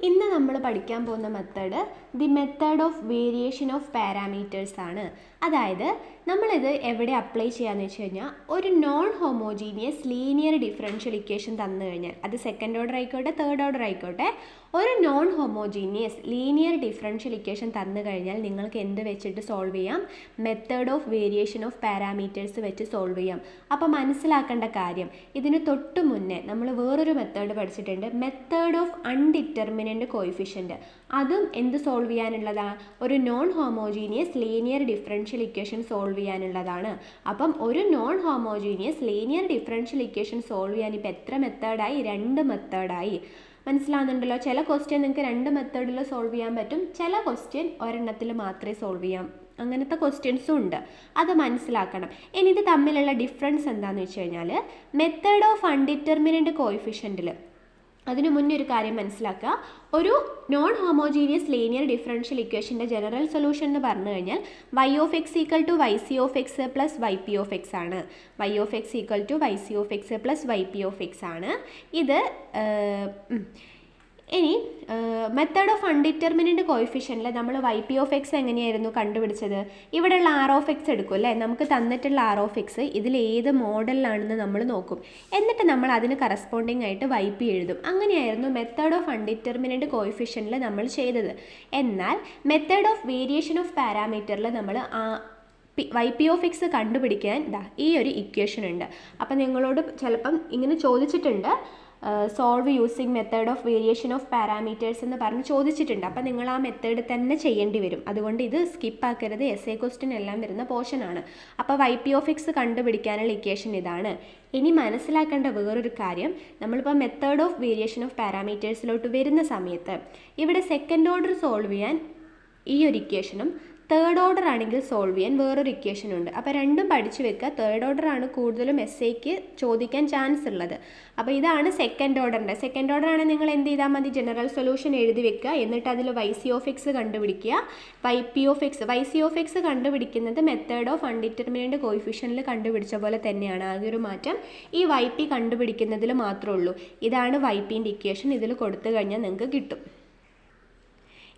ഇന്ന് നമ്മൾ പഠിക്കാൻ പോകുന്ന method the method of variation of parameters ആണ്. അതായത് നമ്മളിത് എവിടെ അപ്ലൈ ചെയ്യാന്ന് വെച്ച് കഴിഞ്ഞാൽ ഒരു non homogeneous linear differential equation തന്നു കഴിഞ്ഞാൽ അത് സെക്കൻഡ് ഓർഡർ ആയിക്കോട്ടെ തേർഡ് ഓർഡർ ആയിക്കോട്ടെ ഒരു non homogeneous linear differential equation തന്നു കഴിഞ്ഞാൽ നിങ്ങൾക്ക് എന്ത് വെച്ചിട്ട് സോൾവ് ചെയ്യാം? Method of variation of parameters വെച്ച് സോൾവ് ചെയ്യാം. അപ്പോൾ മനസ്സിലാക്കേണ്ട കാര്യം ഇതിന് തൊട്ട് മുന്നേ നമ്മൾ വേറൊരു മെത്തേഡ് പഠിച്ചിട്ടുണ്ട്, മെത്തേഡ് ഓഫ് അൺഡിറ്റർമിനൻ്റ് കോയിഫിഷ്യൻ്റ്. അതും എന്ത് സോൾവ് ചെയ്യാനുള്ളതാണ്? ഒരു non homogeneous linear differential equation solve ചെയ്യാനുള്ളതാണ്. അപ്പം ഒരു non homogeneous linear differential equation solve ചെയ്യാൻ ഇപ്പോൾ എത്ര മെത്തേഡായി? 2 മെത്തേഡായി. മനസ്സിലാകുന്നുണ്ടല്ലോ? ചില ക്വസ്റ്റ്യൻ നിങ്ങൾക്ക് 2 മെത്തേഡിൽ സോൾവ് ചെയ്യാൻ പറ്റും, ചില ക്വസ്റ്റ്യൻ ഒരെണ്ണത്തിൽ മാത്രമേ സോൾവ് ചെയ്യാം. അങ്ങനത്തെ ക്വസ്റ്റ്യൻസും ഉണ്ട്, അത് മനസ്സിലാക്കണം. ഇനി ഇത് തമ്മിലുള്ള ഡിഫറൻസ് എന്താണെന്ന് വെച്ച് കഴിഞ്ഞാൽ മെത്തേഡ് ഓഫ് അൺഡിറ്റർമിനൻ്റ് കോയിഫിഷ്യൻറ്റിൽ അതിനു മുന്നേ ഒരു കാര്യം മനസ്സിലാക്കുക. ഒരു നോൺ ഹോമോജീനിയസ് ലീനിയർ ഡിഫറൻഷ്യൽ ഇക്വേഷൻ്റെ ജനറൽ സൊല്യൂഷൻ എന്ന് പറഞ്ഞു കഴിഞ്ഞാൽ y of x equal to y c of x plus y p of x ആണ്. y of x equal to y c of x plus y p of x ആണ് ഇത്. ഇനി method of അൺഡിറ്റർമിനൻ്റ് കോയിഫിഷ്യൻറ്റിൽ നമ്മൾ Y p of X എങ്ങനെയായിരുന്നു കണ്ടുപിടിച്ചത്? ഇവിടെയുള്ള R of X എടുക്കും അല്ലേ? നമുക്ക് തന്നിട്ടുള്ള ആർ ഓഫ് എക്സ് ഇതിൽ ഏത് മോഡലിലാണെന്ന് നമ്മൾ നോക്കും. എന്നിട്ട് നമ്മൾ അതിന് കറസ്പോണ്ടിങ് ആയിട്ട് വൈ പി എഴുതും. അങ്ങനെയായിരുന്നു മെത്തേഡ് ഓഫ് അൺഡിറ്റർമിനൻ്റ് കോയിഫിഷ്യൻറ്റിൽ നമ്മൾ ചെയ്തത്. എന്നാൽ മെത്തേഡ് ഓഫ് വേരിയേഷൻ ഓഫ് പാരാമീറ്ററിൽ നമ്മൾ വൈ പി ഓഫ് എക്സ് കണ്ടുപിടിക്കാൻ ഈ ഒരു ഇക്വേഷൻ ഉണ്ട്. അപ്പം നിങ്ങളോട് ചിലപ്പം ഇങ്ങനെ ചോദിച്ചിട്ടുണ്ട്, solve using method of variation of parameters എന്ന് പറഞ്ഞ് ചോദിച്ചിട്ടുണ്ട്. അപ്പോൾ നിങ്ങൾ ആ മെത്തേഡ് തന്നെ ചെയ്യേണ്ടി വരും. അതുകൊണ്ട് ഇത് സ്കിപ്പാക്കരുത്, എസ് എ ക്വസ്റ്റ്യൻ എല്ലാം വരുന്ന പോർഷനാണ്. അപ്പോൾ വൈ പി ഓഫ് എക്സ് കണ്ടുപിടിക്കാനുള്ള ഇക്വേഷൻ ഇതാണ്. ഇനി മനസ്സിലാക്കേണ്ട വേറൊരു കാര്യം, നമ്മളിപ്പോൾ മെത്തേഡ് ഓഫ് വേരിയേഷൻ ഓഫ് പാരാമീറ്റേഴ്സിലോട്ട് വരുന്ന സമയത്ത് ഇവിടെ സെക്കൻഡ് ഓർഡർ സോൾവ് ചെയ്യാൻ ഈ ഒരു ഇക്വേഷനും തേർഡ് ഓർഡർ ആണെങ്കിൽ സോൾവ് ചെയ്യാൻ വേറൊരു ഇക്വേഷൻ ഉണ്ട്. അപ്പോൾ രണ്ടും പഠിച്ചു വെക്കുക. തേർഡ് ഓർഡർ ആണ് കൂടുതലും എസ് എക്ക് ചോദിക്കാൻ ചാൻസ് ഉള്ളത്. അപ്പോൾ ഇതാണ് സെക്കൻഡ് ഓർഡറിൻ്റെ. സെക്കൻഡ് ഓർഡർ ആണ് നിങ്ങൾ എന്ത് ചെയ്താൽ മതി? ജനറൽ സൊല്യൂഷൻ എഴുതി വെക്കുക. എന്നിട്ട് അതിൽ വൈ സി ഓഫ് എക്സ് കണ്ടുപിടിക്കുക, y p of x. Y c of x കണ്ടുപിടിക്കുന്നത് മെത്തേഡ് ഓഫ് അൺഡിറ്റർമിനൻ്റ് കോയിഫിഷ്യനിൽ കണ്ടുപിടിച്ച പോലെ തന്നെയാണ്. ആകെ ഒരു മാറ്റം ഈ വൈ പി കണ്ടുപിടിക്കുന്നതിൽ മാത്രമേ ഉള്ളൂ. ഇതാണ് വൈ പിൻ്റെ ഇക്വേഷൻ. ഇതിൽ കൊടുത്തു കഴിഞ്ഞാൽ നിങ്ങൾക്ക് കിട്ടും.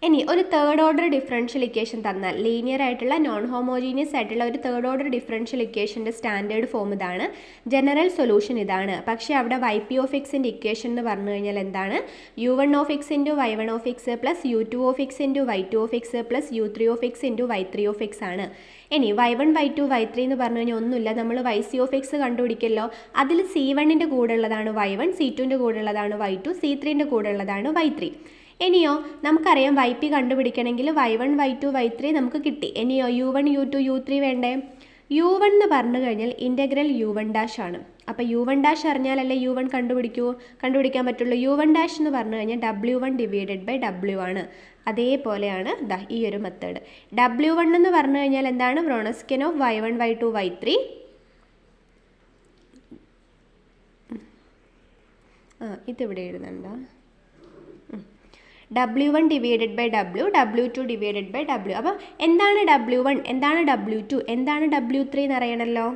ഇനി ഒരു തേർഡ് ഓർഡർ ഡിഫറൻഷ്യൽ ഇക്വേഷൻ തന്നാൽ, ലീനിയർ ആയിട്ടുള്ള നോൺ ഹോമോജീനിയസ് ആയിട്ടുള്ള ഒരു തേർഡ് ഓർഡർ ഡിഫറൻഷ്യൽ ഇക്വേഷൻ്റെ സ്റ്റാൻഡേർഡ് ഫോം ഇതാണ്, ജനറൽ സൊല്യൂഷൻ ഇതാണ്. പക്ഷേ അവിടെ വൈ പി ഓഫ് എക്സിൻ്റെ ഇക്വേഷൻ എന്ന് പറഞ്ഞു കഴിഞ്ഞാൽ എന്താണ്? U one of x into y one of x plus u two of x into y two of x plus u three of x into y three of x ആണ്. ഇനി y one Y two Y three എന്ന് പറഞ്ഞു കഴിഞ്ഞാൽ ഒന്നുമില്ല, നമ്മൾ y c of X കണ്ടുപിടിക്കല്ലോ. അതിൽ C വണ്ണിൻ്റെ കൂടെ ഉള്ളതാണ് വൈ വൺ, സി ടുവിൻ്റെ കൂടെ ഉള്ളതാണ് വൈ ടു, സി ത്രീൻ്റെ കൂടെ ഉള്ളതാണ് വൈ ത്രീ. ഇനിയോ നമുക്കറിയാം വൈ പി കണ്ടുപിടിക്കണമെങ്കിൽ Y one Y two Y three നമുക്ക് കിട്ടി. ഇനിയോ U one U two U three വേണ്ടേ? യു വൺ എന്ന് പറഞ്ഞു കഴിഞ്ഞാൽ ഇൻ്റഗ്രൽ യു വൺ ഡാഷ് ആണ്. അപ്പോൾ യു വൺ ഡാഷ് അറിഞ്ഞാലല്ലേ യു വൺ കണ്ടുപിടിക്കാൻ പറ്റുള്ളൂ. യു വൺ ഡാഷ് എന്ന് പറഞ്ഞു കഴിഞ്ഞാൽ W one divided by W ആണ്. അതേപോലെയാണ് ഈ ഒരു മെത്തേഡ്. ഡബ്ല്യു വൺ എന്ന് പറഞ്ഞു കഴിഞ്ഞാൽ എന്താണ്? Wronskian of y one Y two Y three. ഇതിവിടെ എഴുതണ്ട. W1 ഡിവൈഡഡ് ബൈ ഡബ്ല്യു, W2 ഡിവൈഡഡ് ബൈ ഡബ്ല്യു. അപ്പോൾ എന്താണ് W1, എന്താണ് W2, എന്താണ് W3 എന്ന് അറിയണമല്ലോ.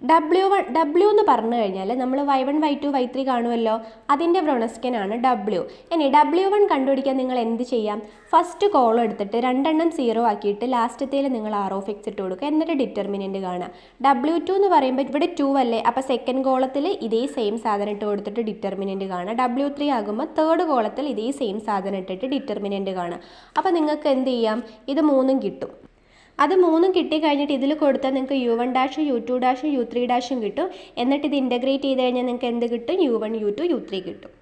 ഡബ്ല്യു എന്ന് പറഞ്ഞു കഴിഞ്ഞാൽ നമ്മൾ y one Y two Y three കാണുമല്ലോ, അതിൻ്റെ വ്രോണസ്കിയനാണ് ഡബ്ല്യു. ഇനി W1 കണ്ടുപിടിക്കാൻ നിങ്ങൾ എന്ത് ചെയ്യാം? ഫസ്റ്റ് കോളം എടുത്തിട്ട് 2 സീറോ ആക്കിയിട്ട് ലാസ്റ്റത്തേൽ നിങ്ങൾ ആർ ഓഫ് എക്സ് ഇട്ട് കൊടുക്കുക. എന്നിട്ട് ഡിറ്റർമിനൻ്റ് കാണാം. W2 എന്ന് പറയുമ്പോൾ ഇവിടെ 2 അല്ലേ, അപ്പോൾ സെക്കൻഡ് കോളത്തിൽ ഇതേ സെയിം സാധനം ഇട്ട് കൊടുത്തിട്ട് ഡിറ്റർമിനൻ്റ് കാണാം. W3 ആകുമ്പോൾ തേർഡ് കോളത്തിൽ ഇതേ സെയിം സാധനം ഇട്ടിട്ട് ഡിറ്റർമിനൻ്റ് കാണാം. അപ്പോൾ നിങ്ങൾക്ക് എന്ത് ചെയ്യാം? ഇത് 3 കിട്ടും. അത് 3 കിട്ടിക്കഴിഞ്ഞിട്ട് ഇതിൽ കൊടുത്താൽ നിങ്ങൾക്ക് യു വൺ ഡാഷും യു ടു ഡാഷും യു ത്രീ ഡാഷും കിട്ടും. എന്നിട്ട് ഇത് ഇൻ്റഗ്രേറ്റ് ചെയ്ത് കഴിഞ്ഞാൽ നിങ്ങൾക്ക് എന്ത് കിട്ടും? U one U two U three കിട്ടും.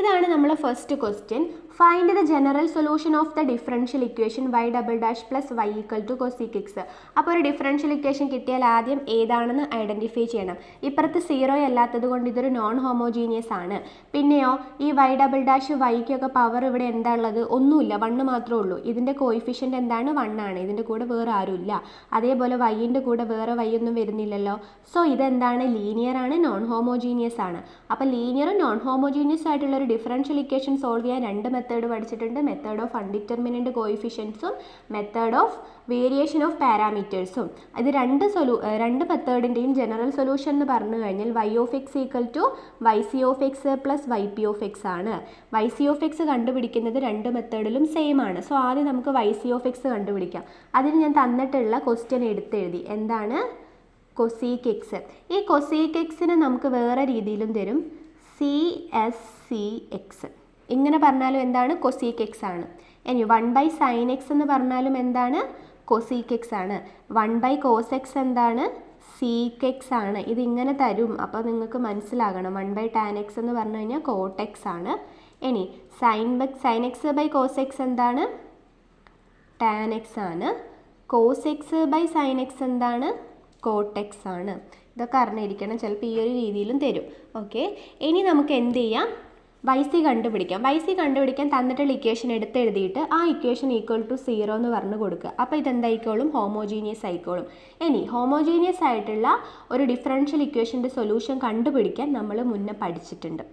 ഇതാണ് നമ്മളെ first question. Find the general solution of the differential equation y double dash plus y equal to cosec x. അപ്പോൾ ഒരു ഡിഫറൻഷ്യൽ ഇക്വേഷൻ കിട്ടിയാൽ ആദ്യം ഏതാണെന്ന് ഐഡൻറ്റിഫൈ ചെയ്യണം. ഇപ്പുറത്ത് സീറോ അല്ലാത്തത് കൊണ്ട് ഇതൊരു നോൺ ഹോമോജീനിയസ് ആണ്. പിന്നെയോ ഈ വൈ ഡബിൾ ഡാഷ് വൈക്കൊക്കെ പവർ ഇവിടെ എന്താ ഉള്ളത്? ഒന്നുമില്ല, 1 മാത്രമേ ഉള്ളൂ. ഇതിൻ്റെ കോയിഫിഷ്യൻ്റ് എന്താണ്? 1 ആണ്. ഇതിൻ്റെ കൂടെ വേറെ ആരുമില്ല. അതേപോലെ വൈൻ്റെ കൂടെ വേറെ വൈ ഒന്നും വരുന്നില്ലല്ലോ. സോ ഇതെന്താണ്? ലീനിയർ ആണ്, നോൺ ഹോമോജീനിയസ് ആണ്. അപ്പോൾ ലീനിയറും നോൺ ഹോമോജീനിയസ് ആയിട്ടുള്ള ഒരു ഡിഫറൻഷ്യൽ ഇക്വേഷൻ സോൾവ് ചെയ്യാൻ രണ്ട് മെത്തേഡ് പഠിച്ചിട്ടുണ്ട്. മെത്തേഡ് ഓഫ് അൺഡിറ്റർമിനൻറ്റ് കോഎഫിഷ്യൻസും മെത്തേഡ് ഓഫ് വേരിയേഷൻ ഓഫ് പാരാമീറ്റേഴ്സും. ഇത് രണ്ട് മെത്തേഡിൻ്റെയും ജനറൽ സൊല്യൂഷൻ എന്ന് പറഞ്ഞു കഴിഞ്ഞാൽ y of x equal to yc of x plus yp of x ആണ്. yc ഓഫ് എക്സ് കണ്ടുപിടിക്കുന്നത് രണ്ട് മെത്തേഡിലും സെയിം ആണ്. സോ ആദ്യം നമുക്ക് yc ഓഫ് എക്സ് കണ്ടുപിടിക്കാം. അതിന് ഞാൻ തന്നിട്ടുള്ള ക്വസ്റ്റ്യൻ എടുത്തെഴുതി. എന്താണ്? Cosec X. ഈ കൊസീക് എക്സിനെ നമുക്ക് വേറെ രീതിയിലും തരും, CSCx. ഇങ്ങനെ പറഞ്ഞാലും എന്താണ്? കൊസീക് എക്സ് ആണ്. ഇനി 1/sin x എന്ന് പറഞ്ഞാലും എന്താണ്? കൊസീക് എക്സ് ആണ്. 1/cos x എന്താണ്? സീക്ക് എക്സ് ആണ്. ഇതിങ്ങനെ തരും, അപ്പോൾ നിങ്ങൾക്ക് മനസ്സിലാകണം. 1/tan x എന്ന് പറഞ്ഞു കഴിഞ്ഞാൽ കോട്ട് എക്സ് ആണ്. ഇനി sin x/cos x എന്താണ്? tan x ആണ്. cos x/sin x എന്താണ്? കോട്ട് എക്സ് ആണ്. ഇതൊക്കെ അറിഞ്ഞിരിക്കണം, ചിലപ്പോൾ ഈ ഒരു രീതിയിലും തരും. ഓക്കെ, ഇനി നമുക്ക് എന്ത് ചെയ്യാം? yc കണ്ടുപിടിക്കാം. yc കണ്ടുപിടിക്കാൻ തന്നിട്ടുള്ള ഇക്വേഷൻ എടുത്തെഴുതിയിട്ട് ആ ഇക്വേഷൻ ഈക്വൽ ടു 0 എന്ന് പറഞ്ഞു കൊടുക്കുക. അപ്പോൾ ഇതെന്തായിക്കോളും? ഹോമോജീനിയസ് ആയിക്കോളും. ഇനി ഹോമോജീനിയസ് ആയിട്ടുള്ള ഒരു ഡിഫറൻഷ്യൽ ഇക്വേഷൻ്റെ സൊല്യൂഷൻ കണ്ടുപിടിക്കാൻ നമ്മൾ മുന്നേ പഠിച്ചിട്ടുണ്ട്.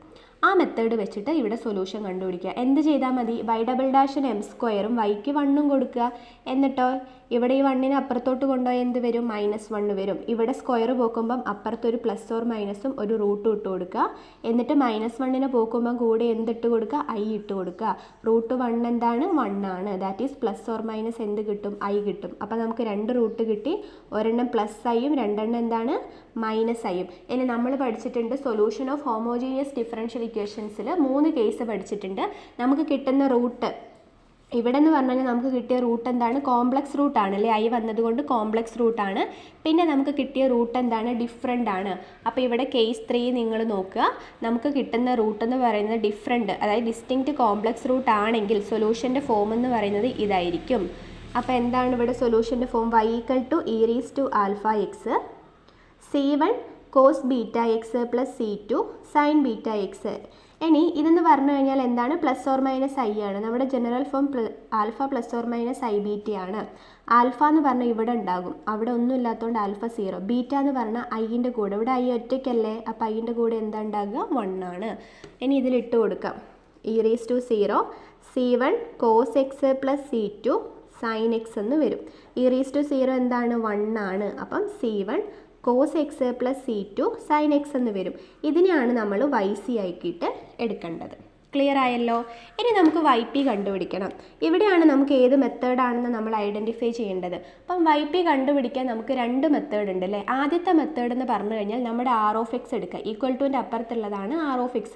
ആ മെത്തേഡ് വെച്ചിട്ട് ഇവിടെ സൊല്യൂഷൻ കണ്ടുപിടിക്കുക. എന്ത് ചെയ്താൽ മതി? y′′ m² yക്ക് 1 കൊടുക്കുക. എന്നിട്ടോ ഇവിടെ ഈ 1നെ അപ്പുറത്തോട്ട് കൊണ്ടുപോയി എന്ത് വരും? -1 വരും. ഇവിടെ സ്ക്വയർ പോക്കുമ്പം അപ്പുറത്തൊരു പ്ലസ് ഓർ മൈനസും ഒരു റൂട്ടും ഇട്ട് കൊടുക്കുക. എന്നിട്ട് -1നെ പോക്കുമ്പം കൂടെ എന്തിട്ട് കൊടുക്കുക? i ഇട്ട് കൊടുക്കുക. √1 എന്താണ്? 1 ആണ്. That is plus or minus എന്ത് കിട്ടും? i കിട്ടും. അപ്പോൾ നമുക്ക് രണ്ട് റൂട്ട് കിട്ടി. ഒരെണ്ണം പ്ലസ് ഐയും രണ്ടെണ്ണം എന്താണ്? മൈനസ് ഐയും. ഇനി നമ്മൾ പഠിച്ചിട്ടുണ്ട് സൊല്യൂഷൻ ഓഫ് ഹോമോജീനിയസ് ഡിഫറൻഷ്യൽ ഇക്വേഷൻസിൽ 3 കേസ് പഠിച്ചിട്ടുണ്ട്. നമുക്ക് കിട്ടുന്ന റൂട്ട് ഇവിടെ എന്ന് പറഞ്ഞു കഴിഞ്ഞാൽ നമുക്ക് കിട്ടിയ റൂട്ട് എന്താണ്? കോംപ്ലക്സ് റൂട്ടാണ് അല്ലേ? ഐ വന്നതുകൊണ്ട് കോംപ്ലക്സ് റൂട്ടാണ്. പിന്നെ നമുക്ക് കിട്ടിയ റൂട്ട് എന്താണ്? ഡിഫറെൻ്റ് ആണ്. അപ്പോൾ ഇവിടെ കേസ് 3 നിങ്ങൾ നോക്കുക. നമുക്ക് കിട്ടുന്ന റൂട്ട് എന്ന് പറയുന്നത് ഡിഫറെൻ്റ്, അതായത് ഡിസ്റ്റിങ്ക്റ്റ് കോംപ്ലക്സ് റൂട്ട് ആണെങ്കിൽ സൊല്യൂഷൻ്റെ ഫോം എന്ന് പറയുന്നത് ഇതായിരിക്കും. അപ്പോൾ എന്താണ് ഇവിടെ സൊല്യൂഷൻ്റെ form? y = e⁴ c1 cos βx + c2 sin βx. ഇനി ഇതെന്ന് പറഞ്ഞു കഴിഞ്ഞാൽ എന്താണ്? പ്ലസ് ഓർ മൈനസ് ഐ ആണ്. നമ്മുടെ general form alpha plus or minus I beta ആണ്. ആൽഫ എന്ന് പറഞ്ഞാൽ ഇവിടെ ഉണ്ടാകും, അവിടെ ഒന്നും ഇല്ലാത്തതുകൊണ്ട് ആൽഫ 0. ബീറ്റ എന്ന് പറഞ്ഞാൽ ഐൻ്റെ കൂടെ, ഇവിടെ ഐ ഒറ്റയ്ക്കല്ലേ, അപ്പോൾ ഐൻ്റെ കൂടെ എന്താ ഉണ്ടാകുക? 1 ആണ്. ഇനി ഇതിലിട്ട് കൊടുക്കാം e⁴ c1 cos x + c2 sin x എന്ന് വരും. e⁴ എന്താണ്? 1 ആണ്. അപ്പം c1 cos x + c2 sin x എന്ന് വരും. ഇതിനെയാണ് നമ്മൾ yc ആക്കിയിട്ട് എടുക്കേണ്ടത്. ക്ലിയർ ആയല്ലോ? ഇനി നമുക്ക് yp കണ്ടുപിടിക്കണം. ഇവിടെയാണ് നമുക്ക് ഏത് മെത്തേഡാണെന്ന് നമ്മൾ ഐഡൻറ്റിഫൈ ചെയ്യേണ്ടത്. അപ്പം yp കണ്ടുപിടിക്കാൻ നമുക്ക് രണ്ട് മെത്തേഡ് ഉണ്ട് അല്ലേ? ആദ്യത്തെ മെത്തേഡ് എന്ന് പറഞ്ഞു കഴിഞ്ഞാൽ നമ്മുടെ r(x) എടുക്കുക. ഈക്വൽ ടുവിൻ്റെ അപ്പുറത്തുള്ളതാണ് r(x).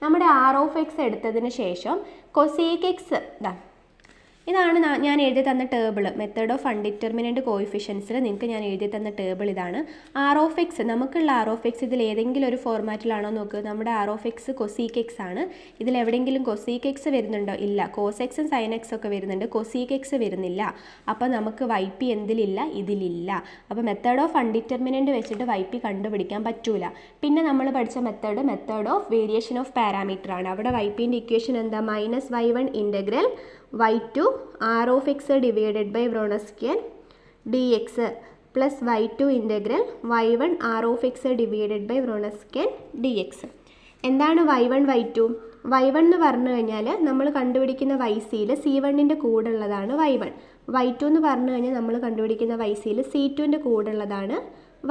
നമ്മുടെ r(x) എടുത്തതിന് ശേഷം cosec x ഇതാണ് ഞാൻ എഴുതി തന്ന ടേബിൾ. മെത്തേഡ് ഓഫ് അൺഡിറ്റർമിനൻറ്റ് കോഎഫിഷ്യൻസിൽ നിങ്ങൾക്ക് ഞാൻ എഴുതി തന്ന ടേബിൾ ഇതാണ്. r(x) നമുക്കുള്ള r(x) ഇതിൽ ഏതെങ്കിലും ഒരു ഫോർമാറ്റിലാണോ നോക്കുക. നമ്മുടെ r(x) cosec x ആണ്. ഇതിൽ എവിടെയെങ്കിലും cosec x വരുന്നുണ്ടോ? ഇല്ല. cos x ഉം sin x ഒക്കെ വരുന്നുണ്ട്, cosec x വരുന്നില്ല. അപ്പോൾ നമുക്ക് yp എന്തിലില്ല? ഇതിലില്ല. അപ്പോൾ മെത്തേഡ് ഓഫ് അൺഡിറ്റർമിനൻറ്റ് വെച്ചിട്ട് yp കണ്ടുപിടിക്കാൻ പറ്റൂല. പിന്നെ നമ്മൾ പഠിച്ച method of variation of parameter ആണ്. അവിടെ ypൻ്റെ ഇക്വേഷൻ എന്താ? -y1 integral y2 r(x) divided by Wronskian dx plus y2 integral y1 r(x) divided by Wronskian dx. എന്താണ് y1 y2? y1 എന്ന് പറഞ്ഞു കഴിഞ്ഞാൽ നമ്മൾ കണ്ടുപിടിക്കുന്ന ycയിൽ c1ൻ്റെ കൂടെ ഉള്ളതാണ് y1. y2 എന്ന് പറഞ്ഞു കഴിഞ്ഞാൽ നമ്മൾ കണ്ടുപിടിക്കുന്ന ycയിൽ c2ൻ്റെ കൂടെ ഉള്ളതാണ്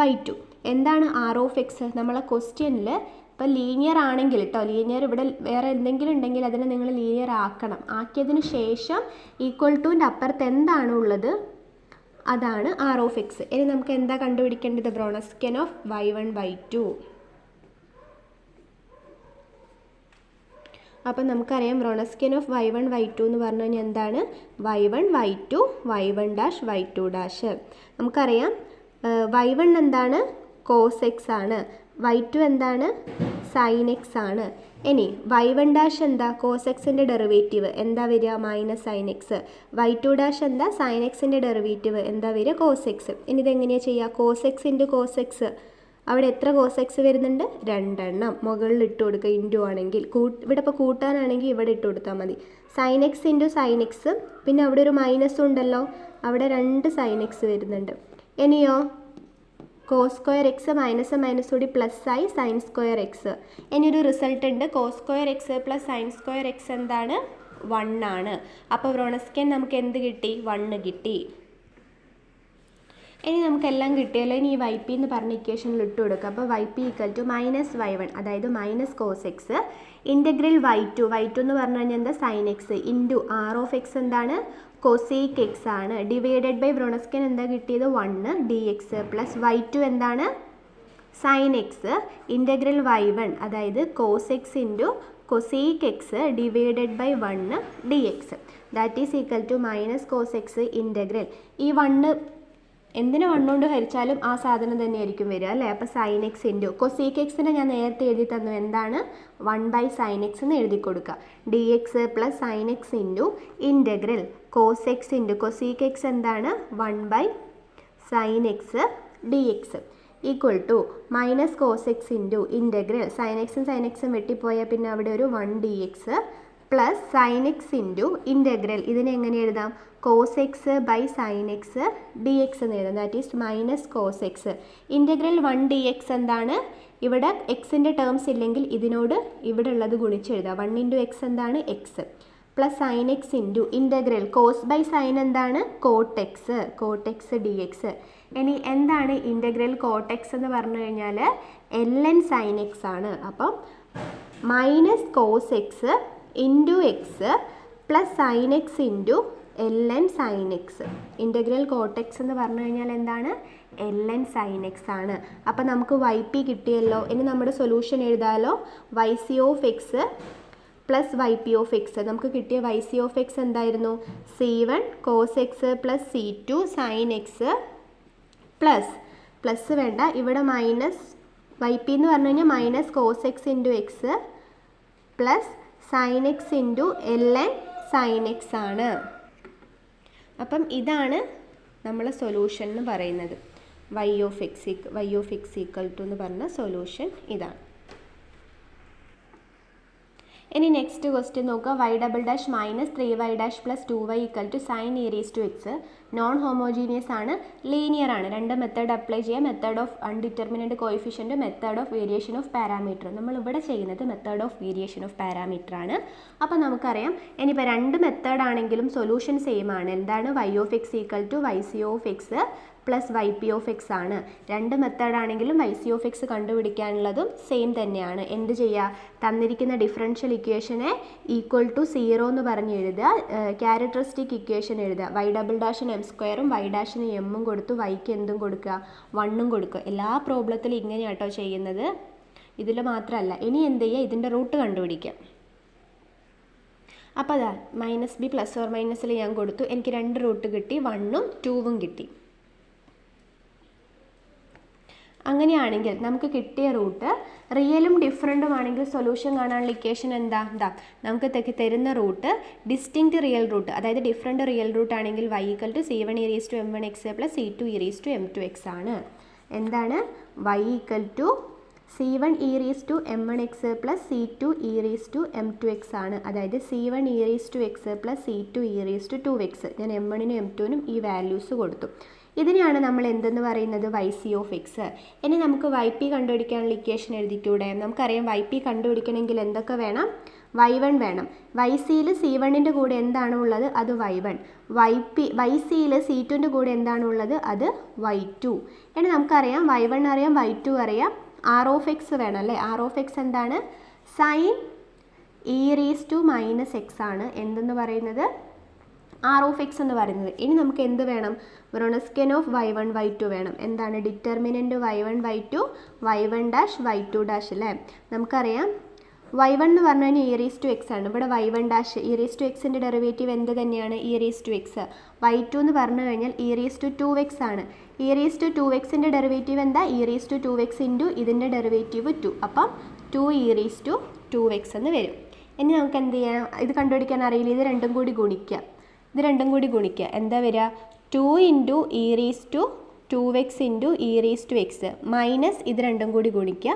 y2. എന്താണ് r(x)? നമ്മളെ ക്വസ്റ്റ്യനിൽ ഇപ്പോൾ ലീനിയർ ആണെങ്കിൽ കേട്ടോ, ലീനിയർ ഇവിടെ വേറെ എന്തെങ്കിലും ഉണ്ടെങ്കിൽ അതിനെ നിങ്ങൾ ലീനിയർ ആക്കണം. ആക്കിയതിന് ശേഷം ഈക്വൽ ടുവിൻ്റെ അപ്പുറത്ത് എന്താണ് ഉള്ളത്? അതാണ് r(x). ഇനി നമുക്ക് എന്താ കണ്ടുപിടിക്കേണ്ടത്? Wronskian of y1 y2. അപ്പം നമുക്കറിയാം വ്രോൺസ്കിയൻ ഓഫ് y1 y2 എന്ന് പറഞ്ഞു കഴിഞ്ഞാൽ എന്താണ്? y1 y2 y1' y2'. നമുക്കറിയാം y1 എന്താണ്? cos x ആണ്. y2 എന്താണ്? sin x ആണ്. ഇനി y1' എന്താ? cos xൻ്റെ ഡെറിവേറ്റീവ് എന്താ വരിക? -sin x. y2' എന്താ? sin xൻ്റെ ഡെറിവേറ്റീവ് എന്താ വരിക? cos x. ഇനി ഇതെങ്ങനെയാണ് ചെയ്യുക? cos x × cos x. അവിടെ എത്ര cos x വരുന്നുണ്ട്? 2 എണ്ണം. മുകളിൽ ഇട്ട് കൊടുക്കുക ഇൻറ്റു ആണെങ്കിൽ. ഇവിടെ ഇപ്പോൾ കൂട്ടാനാണെങ്കിൽ ഇവിടെ ഇട്ട് കൊടുത്താൽ മതി. sin x × sin x. പിന്നെ അവിടെ ഒരു മൈനസ് ഉണ്ടല്ലോ, അവിടെ 2 sin x വരുന്നുണ്ട്. ഇനിയോ കോസ് സ്ക്വയർ എക്സ് മൈനസ് കൂടി പ്ലസ് ആയി സൈൻ സ്ക്വയർ എക്സ്. ഇനിയൊരു റിസൾട്ട് ഉണ്ട്, cos square x plus sine square x എന്താണ്? 1 ആണ്. അപ്പോൾ വ്രോണസ്കിയൻ നമുക്ക് എന്ത് കിട്ടി? 1 കിട്ടി. ഇനി നമുക്കെല്ലാം കിട്ടിയല്ലോ. ഇനി ഈ വൈ പി എന്ന് പറഞ്ഞ ഇക്വേഷനിൽ ഇട്ട് കൊടുക്കുക. അപ്പോൾ Y P equal to -y1 അതായത് minus cos x integral y2 എന്ന് പറഞ്ഞു കഴിഞ്ഞാൽ എന്താ? Sine x into r of x എന്താണ്? കൊസീക്ക് എക്സ് ആണ്. ഡിവൈഡഡ് ബൈ വ്രോണസ്കിയൻ എന്താ കിട്ടിയത്? 1 dx പ്ലസ് y2 എന്താണ്? സൈൻ എക്സ് ഇൻ്റഗ്രൽ y1 അതായത് cos x into cosec x divided by 1 dx that is equal to minus cos x integral. ഈ 1 എന്തിനെ 1 കൊണ്ട് ഹരിച്ചാലും ആ സാധനം തന്നെയായിരിക്കും വരിക അല്ലേ? അപ്പോൾ സൈൻ എക്സ് ഇൻറ്റു കൊസീക്ക് എക്സിനെ ഞാൻ നേരത്തെ എഴുതി തന്നു, എന്താണ്? 1/sin x എന്ന് എഴുതി കൊടുക്കുക. dx plus sine x into integral cos x into cosec x എന്താണ്? 1/sin x dx equal to minus cos x into integral sine എക്സും വെട്ടിപ്പോയാൽ പിന്നെ അവിടെ ഒരു 1 dx plus sine x into integral ഇതിനെ എങ്ങനെ എഴുതാം? Cos x by sine x d x എന്ന് എഴുതാം. That is minus cos x integral 1 dx എന്താണ്? ഇവിടെ എക്സിൻ്റെ ടേംസ് ഇല്ലെങ്കിൽ ഇതിനോട് ഇവിടെ ഉള്ളത് ഗുണിച്ചെഴുതാം. 1 × x എന്താണ്? X plus sine x into integral cos by sine എന്താണ്? Cot x d x. ഇനി എന്താണ് ഇൻ്റഗ്രൽ കോട്ട് എക്സ് എന്ന് പറഞ്ഞു കഴിഞ്ഞാൽ ln സൈൻ എക്സ് ആണ്. അപ്പം minus cos x into x plus sine x into ln sine x. Integral cot x എന്ന് പറഞ്ഞു കഴിഞ്ഞാൽ എന്താണ്? ln സൈൻ എക്സ് ആണ്. അപ്പം നമുക്ക് വൈ പി കിട്ടിയല്ലോ. ഇനി നമ്മുടെ സൊല്യൂഷൻ എഴുതാമല്ലോ. Y c of x plus y p of x. നമുക്ക് കിട്ടിയ വൈ സി ഓഫ് എക്സ് എന്തായിരുന്നു? C1 cos x plus C2 sine x plus വേണ്ട, ഇവിടെ മൈനസ് വൈ പി എന്ന് പറഞ്ഞു കഴിഞ്ഞാൽ minus cos x into x plus sine x into ln sine x ആണ്. അപ്പം ഇതാണ് നമ്മളെ സൊല്യൂഷൻ എന്ന് പറയുന്നത്. Y of x equal to എന്ന് പറഞ്ഞ സൊല്യൂഷൻ ഇതാണ്. ഇനി നെക്സ്റ്റ് ക്വസ്റ്റ്യൻ നോക്കുക. y" minus 3y' plus 2y equal to sine e⁻x non homogeneous ആണ്, ലീനിയർ ആണ്. രണ്ട് മെത്തേഡ് അപ്ലൈ ചെയ്യുക. Method of undeterminant coefficient, method of variation of parameter. നമ്മളിവിടെ ചെയ്യുന്നത് method of variation of parameter ആണ്. അപ്പോൾ നമുക്കറിയാം ഇനിയിപ്പോൾ രണ്ട് മെത്തേഡ് ആണെങ്കിലും സൊല്യൂഷൻ സെയിം ആണ്. എന്താണ്? y of x equal to y c of x plus y p of x ആണ്. രണ്ട് മെത്തേഡ് ആണെങ്കിലും വൈ സി ഓഫ് എക്സ് കണ്ടുപിടിക്കാനുള്ളതും സെയിം തന്നെയാണ്. എന്ത് ചെയ്യുക? തന്നിരിക്കുന്ന ഡിഫറൻഷ്യൽ ഇക്വേഷനെ ഈക്വൽ ടു 0 എന്ന് പറഞ്ഞ് എഴുതുക. ക്യാരക്ടറിസ്റ്റിക് ഇക്വേഷൻ എഴുതുക. y" m² y' m കൊടുത്തു, വൈക്ക് എന്തും കൊടുക്കുക? 1 കൊടുക്കുക. എല്ലാ പ്രോബ്ലത്തിലും ഇങ്ങനെയാട്ടോ ചെയ്യുന്നത്, ഇതിൽ മാത്രമല്ല. ഇനി എന്ത് ചെയ്യുക? ഇതിൻ്റെ റൂട്ട് കണ്ടുപിടിക്കാം. അപ്പോൾ അതാ -b +or- ഞാൻ കൊടുത്തു. എനിക്ക് 2 റൂട്ട് കിട്ടി, 1ഉം 2ഉം കിട്ടി. അങ്ങനെയാണെങ്കിൽ നമുക്ക് കിട്ടിയ റൂട്ട് റിയലും ഡിഫറൻറ്റും ആണെങ്കിൽ സൊല്യൂഷൻ കാണാനുള്ള ഇക്വേഷൻ എന്താ? നമുക്ക് തരുന്ന റൂട്ട് ഡിസ്റ്റിങ്ക്റ്റ് റിയൽ റൂട്ട്, അതായത് ഡിഫറൻറ്റ് റിയൽ റൂട്ട് ആണെങ്കിൽ y = C1 e⁻m1x plus C2 e⁻m2x ആണ്. എന്താണ്? y = C1 e⁻m1x plus C2 e⁻m2x ആണ്. അതായത് C1 e⁻x plus C2 e⁻2x. ഞാൻ m1നും m2നും ഈ വാല്യൂസ് കൊടുത്തു. ഇതിനെയാണ് നമ്മൾ എന്തെന്ന് പറയുന്നത്? Y c of x. ഇനി നമുക്ക് വൈ പി കണ്ടുപിടിക്കാനുള്ള ഇക്വേഷൻ എഴുതിക്കൂടെ? നമുക്കറിയാം വൈ പി കണ്ടുപിടിക്കണമെങ്കിൽ എന്തൊക്കെ വേണം? y1 വേണം. വൈ സിയിൽ C1ൻ്റെ കൂടെ എന്താണ് ഉള്ളത്? അത് y1. വൈ സിയിൽ C2ൻ്റെ കൂടെ എന്താണ് ഉള്ളത്? അത് y2. ഇനി നമുക്കറിയാം y1 അറിയാം, y2 അറിയാം. ആർ ഓഫ് എക്സ് വേണം അല്ലേ? ആർ ഓഫ് എക്സ് എന്താണ്? സൈൻ e⁻x ആണ്. എന്തെന്ന് പറയുന്നത്? ആർ ഓഫ് എക്സ് എന്ന് പറയുന്നത്. ഇനി നമുക്ക് എന്ത് വേണം? വ്രോണസ്കിയൻ ഓഫ് y1 y2 വേണം. എന്താണ്? Determinant y1 y2 y1' y2' അല്ലേ? നമുക്കറിയാം y1 എന്ന് പറഞ്ഞു കഴിഞ്ഞാൽ e⁻x ആണ്. ഇവിടെ y1' e⁻xൻ്റെ ഡെറിവേറ്റീവ് എന്ത് തന്നെയാണ്? e⁻x. y2 എന്ന് പറഞ്ഞു കഴിഞ്ഞാൽ e⁻2x ആണ്. e⁻2xൻ്റെ ഡെറിവേറ്റീവ് എന്താ? e⁻2x ഇൻറ്റു ഇതിൻ്റെ ഡെറിവേറ്റീവ് 2. അപ്പം 2e⁻2x എന്ന് വരും. ഇനി നമുക്ക് എന്ത് ചെയ്യാം? ഇത് കണ്ടുപിടിക്കാൻ അറിയില്ല. ഇത് രണ്ടും കൂടി ഗുണിക്കുക. എന്താ വരിക? 2 × e⁻2x ഇൻറ്റു e⁻x മൈനസ് ഇത് രണ്ടും കൂടി ഗുണിക്കുക.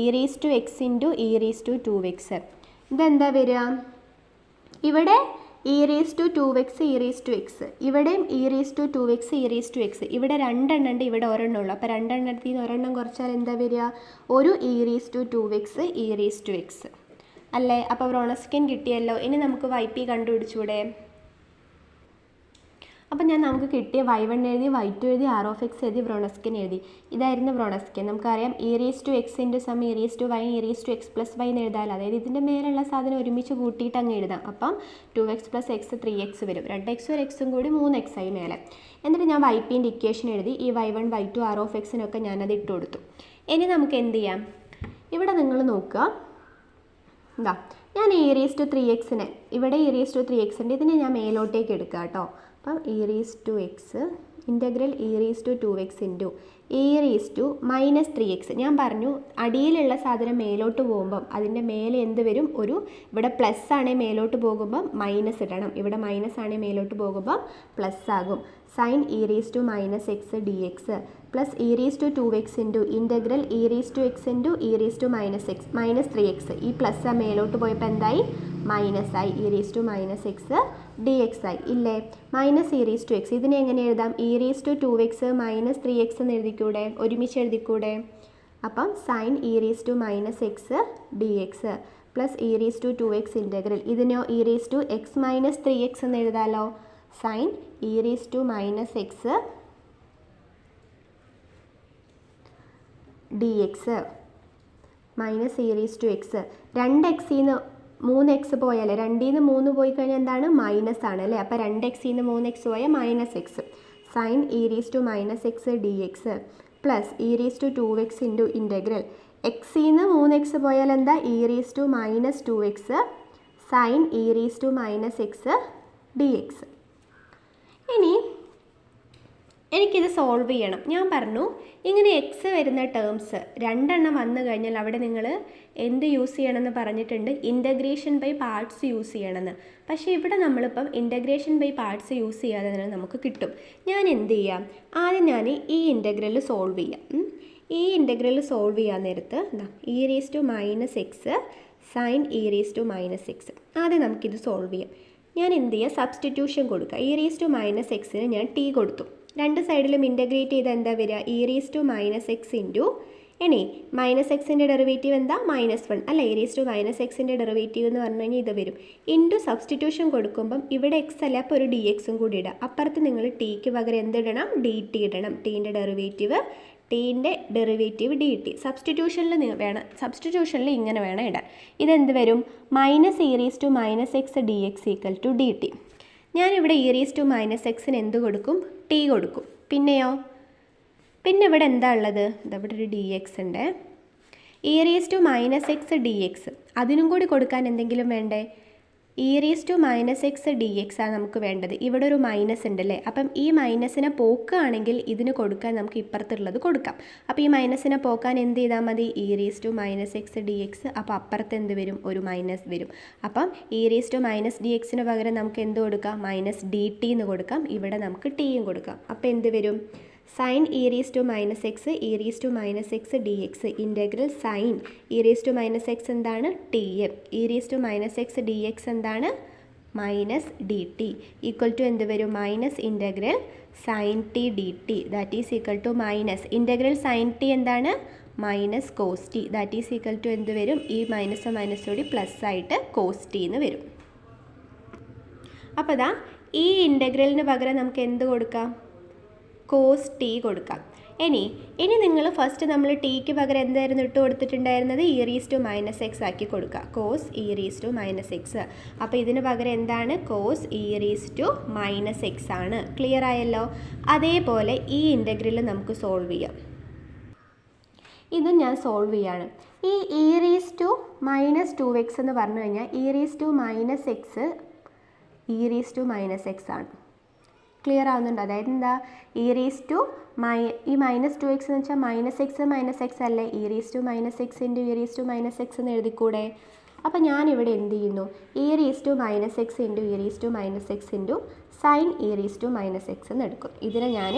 e⁻x into e⁻2x. ഇതെന്താ വരിക? ഇവിടെ e raise to 2x e raise to x, ഇവിടെയും e raise to 2x e raise to x. ഇവിടെ രണ്ടെണ്ണം ഉണ്ട്, ഇവിടെ ഒരെണ്ണം ഉള്ളൂ. അപ്പോൾ രണ്ടെണ്ണത്തിൽ നിന്ന് ഒരെണ്ണം കുറച്ചാൽ എന്താ വരിക? ഒരു e raise to 2x e raise to x അല്ലേ? അപ്പോൾ വ്രോണസ്കിൻ കിട്ടിയല്ലോ. ഇനി നമുക്ക് YP കണ്ടുപിടിച്ചൂടെ? അപ്പം നമുക്ക് കിട്ടിയ y1 എഴുതി, y2 എഴുതി, r(x) എഴുതി, വ്രോണസ്കിൻ എഴുതി. ഇതായിരുന്നു വ്രോണസ്കിൻ. നമുക്കറിയാം e raise to x into some e raise to y e raise to x plus y എന്ന് എഴുതാമല്ലോ. അതായത് ഇതിൻ്റെ മേലുള്ള സാധനം ഒരുമിച്ച് കൂട്ടിയിട്ട് അങ്ങ് എഴുതാം. അപ്പം 2x + x 3x വരും. 2x ഒരു എക്സും കൂടി 3x ആയി മേലെ. എന്നിട്ട് ഞാൻ YPൻ്റെ ഇക്വേഷൻ എഴുതി. ഈ y1 y2 r(x)നൊക്കെ ഞാനത് ഇട്ട് കൊടുത്തു. ഇനി നമുക്ക് എന്ത് ചെയ്യാം? ഇവിടെ നിങ്ങൾ നോക്കുക, എന്താ ഞാൻ ഇ റേസ് ടു 3x ഇവിടെ ഇ റേസ് ടു 3x ഉണ്ട്, ഇതിനെ ഞാൻ മേലോട്ടേക്ക് എടുക്കുക കേട്ടോ. അപ്പം e raise to x integral e raise to 2x into e raise to -3x. ഞാൻ പറഞ്ഞു അടിയിലുള്ള സാധനം മേലോട്ട് പോകുമ്പം അതിൻ്റെ മേലെ എന്ത് വരും? ഇവിടെ പ്ലസ് ആണെങ്കിൽ മേലോട്ട് പോകുമ്പം മൈനസ് ഇടണം. ഇവിടെ മൈനസ് ആണെങ്കിൽ മേലോട്ട് പോകുമ്പം പ്ലസ് ആകും. Sine e raise to -x dx plus e raise to 2x into integral e raise to x into e raise to -3x. ഈ പ്ലസ് മേലോട്ട് പോയപ്പോൾ എന്തായി? മൈനസ് ആയി. E raise to -x dx ആയി ഇല്ലേ? Minus e raise to x. ഇതിനെ എങ്ങനെ എഴുതാം? E raise to 2x -3x എന്ന് എഴുതിക്കൂടെ? ഒരുമിച്ച് എഴുതിക്കൂടെ? അപ്പം sine e raise to -x dx plus e raise to 2x integral. ഇതിനോ e raise to x -3x എന്ന് എഴുതാമല്ലോ. Sine e raise to -x dx minus e raise to x. 2xൽ നിന്ന് 3x പോയാലേ, 2ൽ നിന്ന് 3 പോയി കഴിഞ്ഞാൽ എന്താണ്? മൈനസ് ആണ് അല്ലേ? അപ്പോൾ 2xൽ നിന്ന് 3x പോയാൽ -x. Sine e raise to -x dx plus e raise to 2x into integral xൽ നിന്ന് 3x പോയാൽ എന്താ? E raise to -2x sine e raise to -x dx. ഇനി എനിക്കിത് സോൾവ് ചെയ്യണം. ഞാൻ പറഞ്ഞു ഇങ്ങനെ എക്സ് വരുന്ന ടേംസ് രണ്ടെണ്ണം വന്നു കഴിഞ്ഞാൽ അവിടെ നിങ്ങൾ എന്ത് യൂസ് ചെയ്യണമെന്ന് പറഞ്ഞിട്ടുണ്ട്? ഇൻ്റഗ്രേഷൻ ബൈ പാർട്സ് യൂസ് ചെയ്യണമെന്ന്. പക്ഷേ ഇവിടെ നമ്മളിപ്പം ഇൻ്റഗ്രേഷൻ ബൈ പാർട്സ് യൂസ് ചെയ്യാതെ തന്നെ നമുക്ക് കിട്ടും. ഞാൻ എന്ത് ചെയ്യാം? ആദ്യം ഞാൻ ഈ ഇൻ്റഗ്രൽ സോൾവ് ചെയ്യാം. ഈ ഇൻ്റഗ്രൽ സോൾവ് ചെയ്യാൻ നേരത്ത് e raise to -x sine e raise to -x. ആദ്യം നമുക്കിത് സോൾവ് ചെയ്യാം. ഞാൻ എന്ത് ചെയ്യുക? സബ്സ്റ്റിറ്റ്യൂഷൻ കൊടുക്കുക. ഇ റേസ് ടു -xന് ഞാൻ t കൊടുത്തു. രണ്ട് സൈഡിലും ഇൻ്റഗ്രേറ്റ് ചെയ്താൽ എന്താ വരിക? E raise to -x into ഇനി -xൻ്റെ ഡെറിവേറ്റീവ് എന്താ? -1 അല്ല. ഇ റേസ് ടു -xൻ്റെ ഡെറിവേറ്റീവ് എന്ന് പറഞ്ഞു കഴിഞ്ഞാൽ ഇത് വരും. ഇൻറ്റു സബ്സ്റ്റിറ്റ്യൂഷൻ കൊടുക്കുമ്പം ഇവിടെ x അല്ല, അപ്പോൾ ഒരു dxഉം കൂടി ഇടാം. അപ്പുറത്ത് നിങ്ങൾ ടിക്ക് പകരം എന്തിടണം? dt ഇടണം. ടീൻ്റെ ഡെറിവേറ്റീവ് dt. സബ്സ്റ്റിറ്റ്യൂഷനിൽ ഇങ്ങനെ വേണം ഇടാൻ. ഇതെന്ത് വരും? Minus e raise to -x dx equal to dt. ഞാനിവിടെ ഇ റേസ് ടു -xന് എന്ത് കൊടുക്കും? t കൊടുക്കും. പിന്നെയോ? പിന്നെ ഇവിടെ എന്താ ഉള്ളത്? ഇതവിടെ ഒരു dx ഉണ്ട്. E raise to -x dx അതിനും കൂടി കൊടുക്കാൻ എന്തെങ്കിലും വേണ്ടേ? E raise to -x dx ആണ് നമുക്ക് വേണ്ടത്. ഇവിടെ ഒരു മൈനസ് ഉണ്ടല്ലേ? അപ്പം ഈ മൈനസിനെ പോക്കുകയാണെങ്കിൽ ഇതിന് കൊടുക്കാൻ നമുക്ക് ഇപ്പുറത്തുള്ളത് കൊടുക്കാം. അപ്പോൾ ഈ മൈനസിനെ പോക്കാൻ എന്ത് ചെയ്താൽ മതി? E raise to -x dx. അപ്പോൾ അപ്പുറത്ത് എന്ത് വരും? ഒരു മൈനസ് വരും. അപ്പം ഇ റേസ് ടു -dxന് പകരം നമുക്ക് എന്ത് കൊടുക്കാം? -dt എന്ന് കൊടുക്കാം. ഇവിടെ നമുക്ക് ടിയും കൊടുക്കാം. അപ്പോൾ എന്ത് വരും? Sine e raise to -x e raise to -x dx integral sine e raise to -x എന്താണ്? T. E raise to -x dx എന്താണ്? -dt ഈക്വൽ ടു എന്ത് വരും? Minus integral sine t dt that is equal to minus integral sine t എന്താണ്? Minus cos t that is equal to എന്ത് വരും? ഈ മൈനസോടി plus ആയിട്ട് കോസ് ടി എന്ന് വരും. അപ്പോൾ ഈ ഇൻ്റഗ്രലിന് പകരം നമുക്ക് എന്ത് കൊടുക്കാം? കോസ് ടി കൊടുക്കാം. ഇനി നിങ്ങൾ ഫസ്റ്റ് നമ്മൾ ടിക്ക് പകരം എന്തായിരുന്നു ഇട്ട് കൊടുത്തിട്ടുണ്ടായിരുന്നത്? ഇ റേസ് ടു -x ആക്കി കൊടുക്കുക. Cos e raise to -x. അപ്പോൾ ഇതിന് പകരം എന്താണ്? Cos e raise to -x ആണ്. ക്ലിയർ ആയല്ലോ? അതേപോലെ ഈ ഇൻ്റഗ്രൽ നമുക്ക് സോൾവ് ചെയ്യാം. ഇതും ഞാൻ സോൾവ് ചെയ്യാണ്. ഈ ഇ റേസ് ടു -2x എന്ന് പറഞ്ഞു കഴിഞ്ഞാൽ ഇ റേസ് ടു -x ആണ്. ക്ലിയർ ആവുന്നുണ്ട്? അതായത് എന്താ? ഇ റേസ് ടു ഈ -2x എന്ന് വെച്ചാൽ -x അല്ലേ? E raise to -x into e raise to -x എന്ന് എഴുതിക്കൂടെ? അപ്പോൾ ഞാനിവിടെ എന്ത് ചെയ്യുന്നു? E raise to -x into e raise to -x into sine e raise to -x എന്ന് എടുക്കും. ഇതിനെ ഞാൻ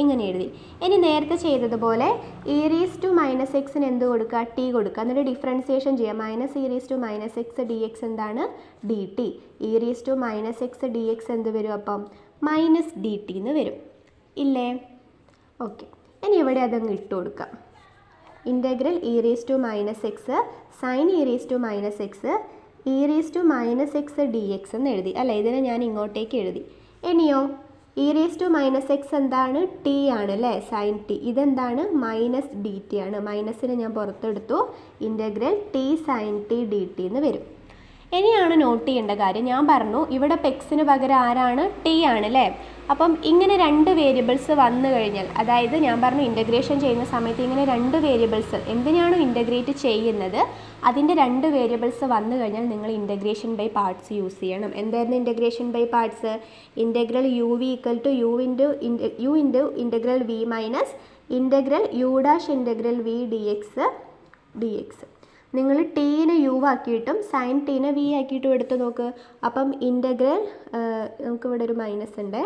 ഇങ്ങനെ എഴുതി. ഇനി നേരത്തെ ചെയ്തതുപോലെ e റേസ് ടു മൈനസ് എക്സിന് എന്ത് കൊടുക്കുക? ടി കൊടുക്കുക. എന്നിട്ട് ഡിഫറൻസിയേഷൻ ചെയ്യുക. Minus e raise to minus x d x എന്താണ്? D t. e raise to minus x d x എന്ത് വരും? അപ്പം മൈനസ് ഡി ടി എന്ന് വരും ഇല്ലേ? ഓക്കെ, ഇനി ഇവിടെ അതങ്ങ് ഇട്ട് കൊടുക്കാം. Integral e raise to minus x sine e raise to minus x e raise to minus x d x എന്ന് എഴുതി അല്ലേ? ഇതിനെ ഞാൻ ഇങ്ങോട്ടേക്ക് എഴുതി. ഇനിയോ e raise to minus x എന്താണ്? ടി ആണ് അല്ലേ? Sine t. ഇതെന്താണ്? മൈനസ് ഡി ടി ആണ്. മൈനസിനെ ഞാൻ പുറത്തെടുത്തു. Integral t sine t d t എന്ന് വരും. ഇനിയാണ് നോട്ട് ചെയ്യേണ്ട കാര്യം. ഞാൻ പറഞ്ഞു ഇവിടെ എക്സിന് പകരം ആരാണ്? ടി ആണ് അല്ലേ? അപ്പം ഇങ്ങനെ രണ്ട് വേരിയബിൾസ് വന്നു കഴിഞ്ഞാൽ, അതായത് ഞാൻ പറഞ്ഞു ഇൻ്റഗ്രേഷൻ ചെയ്യുന്ന സമയത്ത് ഇങ്ങനെ രണ്ട് വേരിയബിൾസ് എന്തിനാണോ ഇൻ്റഗ്രേറ്റ് ചെയ്യുന്നത് അതിൻ്റെ രണ്ട് വേരിയബിൾസ് വന്നു കഴിഞ്ഞാൽ നിങ്ങൾ ഇൻ്റഗ്രേഷൻ ബൈ പാർട്സ് യൂസ് ചെയ്യണം. എന്തായിരുന്നു integration by parts? Integral u v equal to u into integral v minus integral u dash integral v d x d x. നിങ്ങൾ ടീനെ യു ആക്കിയിട്ടും സൈൻ ടീനെ വി ആക്കിയിട്ടും എടുത്ത് നോക്ക്. അപ്പം ഇൻ്റഗ്രൽ നമുക്കിവിടെ ഒരു മൈനസ് ഉണ്ട്.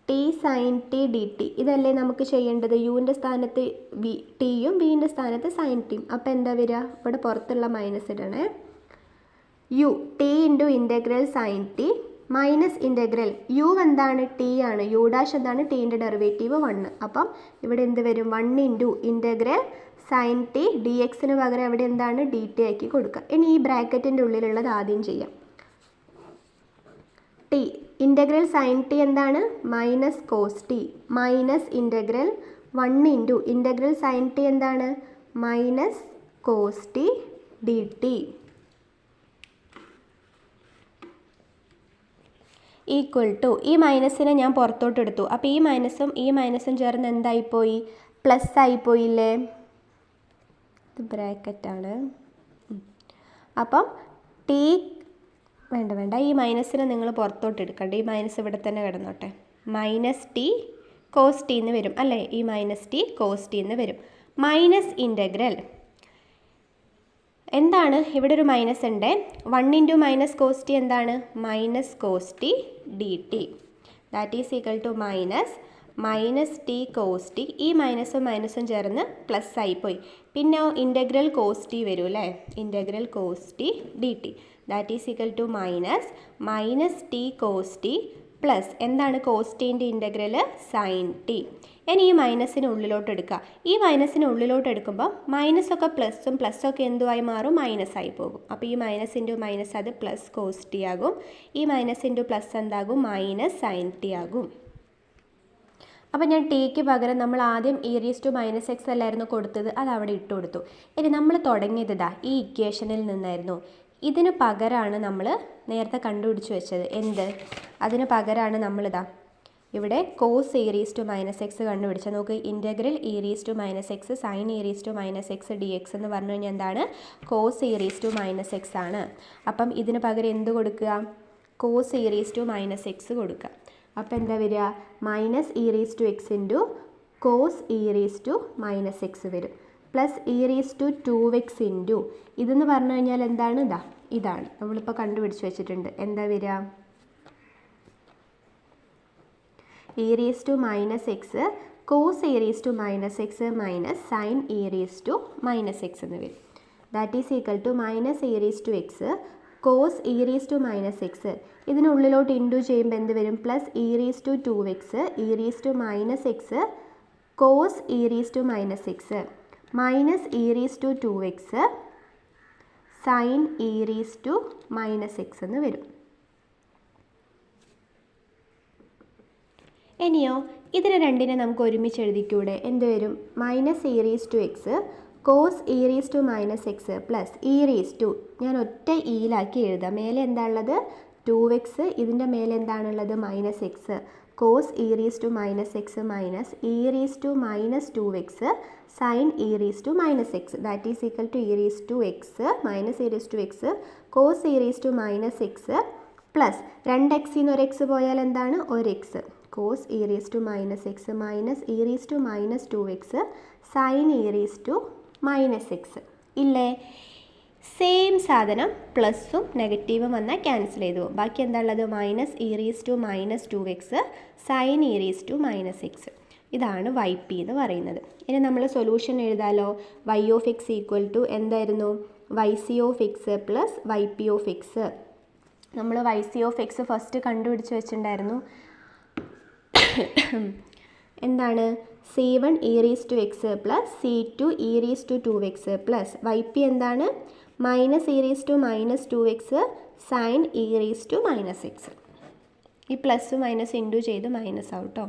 T sine t d t ഇതല്ലേ നമുക്ക് ചെയ്യേണ്ടത്? യുവിൻ്റെ സ്ഥാനത്ത് വി ടിയും വിൻ്റെ സ്ഥാനത്ത് സൈൻ ടിയും. അപ്പോൾ എന്താ വരിക? ഇവിടെ പുറത്തുള്ള മൈനസ് ഇടണേ. U t into integral sine t minus integral u എന്താണ്? ടി ആണ്. യു ഡാഷ് എന്താണ്? ടീൻ്റെ ഡെറിവേറ്റീവ് 1. അപ്പം ഇവിടെ എന്ത് വരും? 1 into integral sine t d എക്സിന് പകരം അവിടെ എന്താണ്? ഡി ടി ആക്കി കൊടുക്കുക. ഇനി ഈ ബ്രാക്കറ്റിൻ്റെ ഉള്ളിലുള്ളത് ആദ്യം ചെയ്യാം. ടി ഇൻ്റഗ്രൽ സൈൻ ടി എന്താണ്? Minus cos t minus integral 1 into integral sine t എന്താണ്? Minus cos t d t equal to ഈ മൈനസിനെ ഞാൻ പുറത്തോട്ട് എടുത്തു. അപ്പോൾ ഈ മൈനസും ചേർന്ന് എന്തായിപ്പോയി? പ്ലസ് ആയിപ്പോയില്ലേ? ഇത് ബ്രാക്കറ്റാണ്. അപ്പം ടി വേണ്ട ഈ മൈനസിനെ നിങ്ങൾ പുറത്തോട്ട് എടുക്കണ്ട. ഈ മൈനസ് ഇവിടെ തന്നെ കിടന്നോട്ടെ. മൈനസ് ടി കോസ് ടി എന്ന് വരും അല്ലേ? ഈ മൈനസ് ടി കോസ് ടി എന്ന് വരും. മൈനസ് ഇൻ്റഗ്രൽ എന്താണ്? ഇവിടെ ഒരു മൈനസ് ഉണ്ട്. 1 ഇൻറ്റു മൈനസ് കോസ് ടി എന്താണ്? Minus cos t d t that is equal to minus t cos t. ഈ മൈനസും ചേർന്ന് പ്ലസ് ആയിപ്പോയി. പിന്നെ ഇൻ്റഗ്രൽ കോസ് ടി വരും അല്ലേ? Integral cos t d t that is equal to minus t cos t plus എന്താണ്? Cos ടീൻ്റെ integral sine t. ഇനി ഈ മൈനസിന് ഉള്ളിലോട്ട് എടുക്കുക. ഈ മൈനസിന് ഉള്ളിലോട്ട് എടുക്കുമ്പോൾ മൈനസൊക്കെ പ്ലസ്സൊക്കെ എന്തുമായി മാറും? മൈനസായി പോകും. അപ്പോൾ ഈ മൈനസ് ഇൻറ്റു മൈനസ് അത് പ്ലസ് കോസ് ടി ആകും. ഈ മൈനസ് ഇൻറ്റു പ്ലസ് എന്താകും? മൈനസ് സൈൻ ടി ആകും. അപ്പോൾ ഞാൻ ടിക്ക് പകരം നമ്മൾ ആദ്യം e raise to minus x അല്ലായിരുന്നു കൊടുത്തത്, അത് അവിടെ ഇട്ട് കൊടുത്തു. ഇനി നമ്മൾ തുടങ്ങിയത് ഈ ഇക്വേഷനിൽ നിന്നായിരുന്നു. ഇതിന് പകരമാണ് നമ്മൾ നേരത്തെ കണ്ടുപിടിച്ച് വെച്ചത്. എന്ത്? അതിന് പകരമാണ് നമ്മളിതാ ഇവിടെ cos e raise to minus x കണ്ടുപിടിച്ചത്. നോക്ക്, integral e raise to minus x sine e raise to minus x d x എന്ന് പറഞ്ഞു കഴിഞ്ഞാൽ എന്താണ്? Cos e raise to minus x ആണ്. അപ്പം ഇതിന് പകരം എന്ത് കൊടുക്കുക? Cos e raise to minus x കൊടുക്കുക. അപ്പോൾ എന്താ വരിക? Minus e raise to x into cos e raise to minus x വരും. Plus e raise to 2x into ഇതെന്ന് പറഞ്ഞു കഴിഞ്ഞാൽ എന്താണ്? ഇതാണ് നമ്മളിപ്പോൾ കണ്ടുപിടിച്ച് വെച്ചിട്ടുണ്ട്. എന്താ വരിക? e raise to minus x cos e raise to minus x minus sine e raise to minus x എന്ന് വരും. That is equal to minus e raise to x cos e raise to minus x ഇതിനുള്ളിലോട്ട് into ചെയ്യുമ്പോൾ എന്ത് വരും? Plus e raise to 2x e raise to minus x cos e raise to minus x minus e raise to 2x sine e raise to minus x എന്ന് വരും. ഇനിയോ ഇതിനെ രണ്ടിനെ നമുക്ക് ഒരുമിച്ച് എഴുതിക്കൂടെ? എന്ത് വരും? Minus e raise to x cos e raise to minus x plus e raise to ഞാൻ ഒറ്റ ഇയിലാക്കി എഴുതാം. മേലെ എന്താ ഉള്ളത്? 2x. ഇതിൻ്റെ മേലെ എന്താണുള്ളത്? Minus x cos e raise to minus x minus e raise to minus 2x sine e raise to minus x that is equal to e raise to x minus e raise to x cos e raise to minus x plus 2xന്ന് ഒരു x പോയാൽ എന്താണ്? ഒരു x cos e raise to minus x minus e raise to minus 2x sine e raise to minus x ഇല്ലേ? Same സാധനം പ്ലസും നെഗറ്റീവും വന്നാൽ ക്യാൻസൽ ചെയ്തു പോകും. ബാക്കി എന്താ ഉള്ളത്? Minus e raise to minus 2x sine e raise to minus x. ഇതാണ് വൈ പി എന്ന് പറയുന്നത്. ഇനി നമ്മൾ സൊല്യൂഷൻ എഴുതാലോ. Y of x equal to എന്തായിരുന്നു? Y c of x plus y p of x. നമ്മൾ y c of x first കണ്ടുപിടിച്ച് വെച്ചിട്ടുണ്ടായിരുന്നു. എന്താണ്? C1 e raised to x plus C2 e raised to 2x plus y p എന്താണ്? Minus e raised to minus 2x sine e raised to minus x. ഈ plus minus into ചെയ്ത് minus ആവട്ടോ.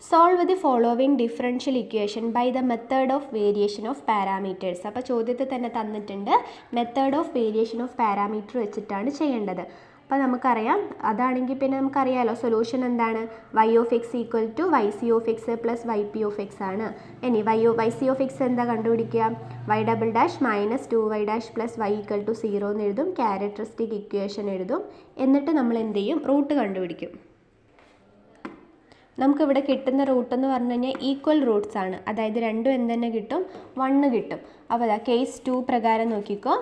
Solve the following differential equation by the method of variation of parameters. അപ്പോൾ ചോദ്യത്തിൽ തന്നെ തന്നിട്ടുണ്ട് method of variation of parameter വെച്ചിട്ടാണ് ചെയ്യേണ്ടത്. അപ്പോൾ നമുക്കറിയാം, അതാണെങ്കിൽ പിന്നെ നമുക്കറിയാമല്ലോ സൊല്യൂഷൻ എന്താണ്? Y of x equal to y c of x plus y p of x ആണ്. ഇനി വൈ സി ഓഫ് എക്സ് എന്താ കണ്ടുപിടിക്കുക? Y double dash minus 2y dash plus y equal to 0 എന്ന് എഴുതും. ക്യാരക്ടറിസ്റ്റിക് ഇക്വേഷൻ എഴുതും. എന്നിട്ട് നമ്മൾ എന്ത് ചെയ്യും? റൂട്ട് കണ്ടുപിടിക്കും. നമുക്കിവിടെ കിട്ടുന്ന റൂട്ട് എന്ന് പറഞ്ഞു കഴിഞ്ഞാൽ ഈക്വൽ റൂട്ട്സ് ആണ്. അതായത് രണ്ടും എന്തെന്നെ കിട്ടും? 1 കിട്ടും. അപ്പോൾ അതാ കേസ് 2 പ്രകാരം നോക്കിക്കോ.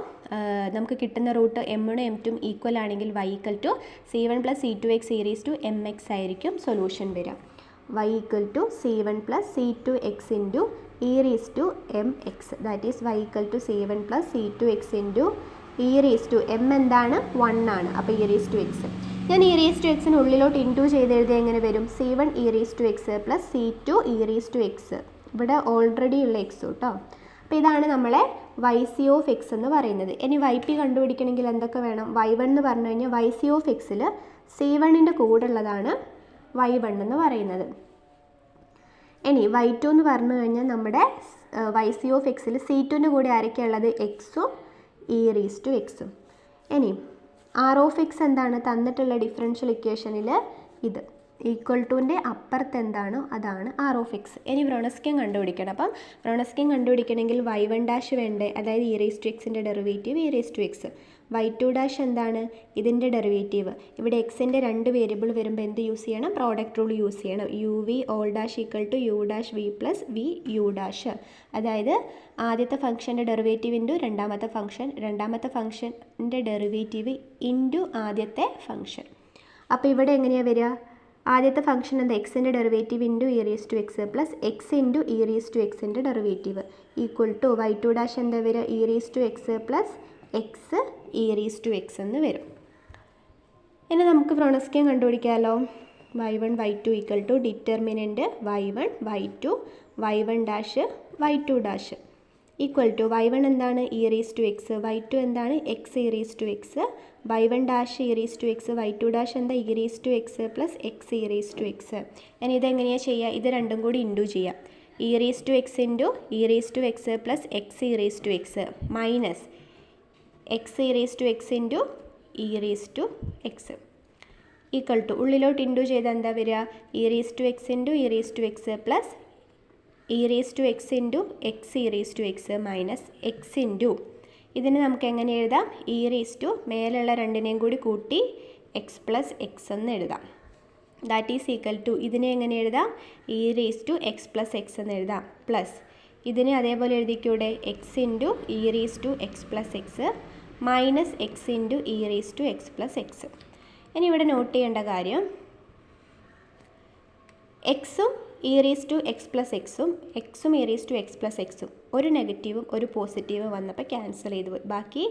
നമുക്ക് കിട്ടുന്ന റൂട്ട് എമ്മും എം2 ഈക്വൽ ആണെങ്കിൽ y equal to C1 plus C2x e raised to mx ആയിരിക്കും സൊല്യൂഷൻ വരിക. Y equal to C1 plus C2x into e raised to mx. That is y equal to C1 plus C2x into e raised to m എന്താണ്? 1 ആണ്. അപ്പോൾ e raised to x. ഞാൻ e raised to x ഉള്ളിലോട്ട് into ചെയ്ത് എഴുതിയാൽ എങ്ങനെ വരും? C1 e raised to x plus C2 e raised to x. ഇവിടെ ഓൾറെഡി ഉള്ള x കേട്ടോ. അപ്പോൾ ഇതാണ് നമ്മളെ വൈ സി ഓഫ് എക്സ് എന്ന് പറയുന്നത്. ഇനി വൈ പി കണ്ടുപിടിക്കണമെങ്കിൽ എന്തൊക്കെ വേണം? y1 എന്ന് പറഞ്ഞു കഴിഞ്ഞാൽ വൈ സി ഓഫ് എക്സിൽ C1ൻ്റെ കൂടെ ഉള്ളതാണ് y1 എന്ന് പറയുന്നത്. ഇനി y2 എന്ന് പറഞ്ഞു കഴിഞ്ഞാൽ നമ്മുടെ വൈ സി ഓഫ് എക്സിൽ C2ൻ്റെ കൂടെ ആരൊക്കെയാണ് ഉള്ളത്? എക്സും e raised to എക്സും. ഇനി ആർ ഓഫ് എക്സ് എന്താണ് തന്നിട്ടുള്ള ഡിഫറൻഷ്യൽ ഇക്വേഷനിൽ? ഇത് ഈക്വൽ ടുവിൻ്റെ അപ്പുറത്ത് എന്താണോ അതാണ് ആർ ഓഫ് എക്സ്. ഇനി വ്രോണസ്കിയൻ കണ്ടുപിടിക്കണം. അപ്പം വ്രോണസ്കിയൻ കണ്ടുപിടിക്കണമെങ്കിൽ y1 ഡാഷ് വേണ്ടേ? അതായത് e raised to എക്സിൻ്റെ derivative e raised to x. y2 dash എന്താണ്? ഇതിൻ്റെ ഡെറിവേറ്റീവ്. ഇവിടെ എക്സിൻ്റെ 2 വേരിയബിൾ വരുമ്പോൾ എന്ത് യൂസ് ചെയ്യണം? പ്രോഡക്റ്റ് റൂൾ യൂസ് ചെയ്യണം. U v whole dash equal to u dash v plus v u dash. അതായത് ആദ്യത്തെ ഫംഗ്ഷൻ്റെ ഡെറിവേറ്റീവ് ഇൻറ്റു രണ്ടാമത്തെ ഫംഗ്ഷൻ്റെ ഡെറിവേറ്റീവ് ഇൻറ്റു ആദ്യത്തെ ഫംഗ്ഷൻ. അപ്പോൾ ഇവിടെ എങ്ങനെയാണ് വരിക? ആദ്യത്തെ ഫംഗ്ഷൻ എന്താ? എക്സിൻ്റെ derivative into e raised to x plus x into e raised to എക്സിൻ്റെ derivative equal to y2 dash എന്താ വരിക? e raised to x plus x e raised to X എന്ന് വരും. ഇനി നമുക്ക് വ്രോണസ്കിയൻ കണ്ടുപിടിക്കാമല്ലോ. y1 y2 equal to determinant y1 y2 y1 dash y2 dash equal to y1 എന്താണ്? e raised to x, y2 എന്താണ്? X e raised to x, y1 dash e raised to x, y2 dash എന്താ? e raised to x plus x e raised to x. ഇനി ഇതെങ്ങനെയാണ് ചെയ്യുക? ഇത് രണ്ടും കൂടി into ചെയ്യാം. e raised to x into e raised to x plus x e raised to x minus x e raised to x into e raised to x equal to ഉള്ളിലോട്ട് into ചെയ്താൽ എന്താ വരിക? e raised to x into e raised to x plus e raised to x into x e raised to x minus x into ഇതിന് നമുക്ക് എങ്ങനെ എഴുതാം? e raised to മേലുള്ള രണ്ടിനെയും കൂടി കൂട്ടി എക്സ് പ്ലസ് എക്സ് എന്ന് എഴുതാം. ദാറ്റ് ഈസ് ഈക്വൽ ടു ഇതിനെ എങ്ങനെ എഴുതാം? e raised to x plus x എന്ന് എഴുതാം. പ്ലസ് ഇതിനെ അതേപോലെ എഴുതിക്കൂടെ? X into e raised to x plus x minus x into e raised to x plus x. ഇനി ഇവിടെ നോട്ട് ചെയ്യേണ്ട കാര്യം, എക്സും e raised to x plus എക്സും എക്സും e raised to x plus എക്സും ഒരു നെഗറ്റീവും ഒരു പോസിറ്റീവും വന്നപ്പോൾ ക്യാൻസൽ ചെയ്ത് പോയി. ബാക്കി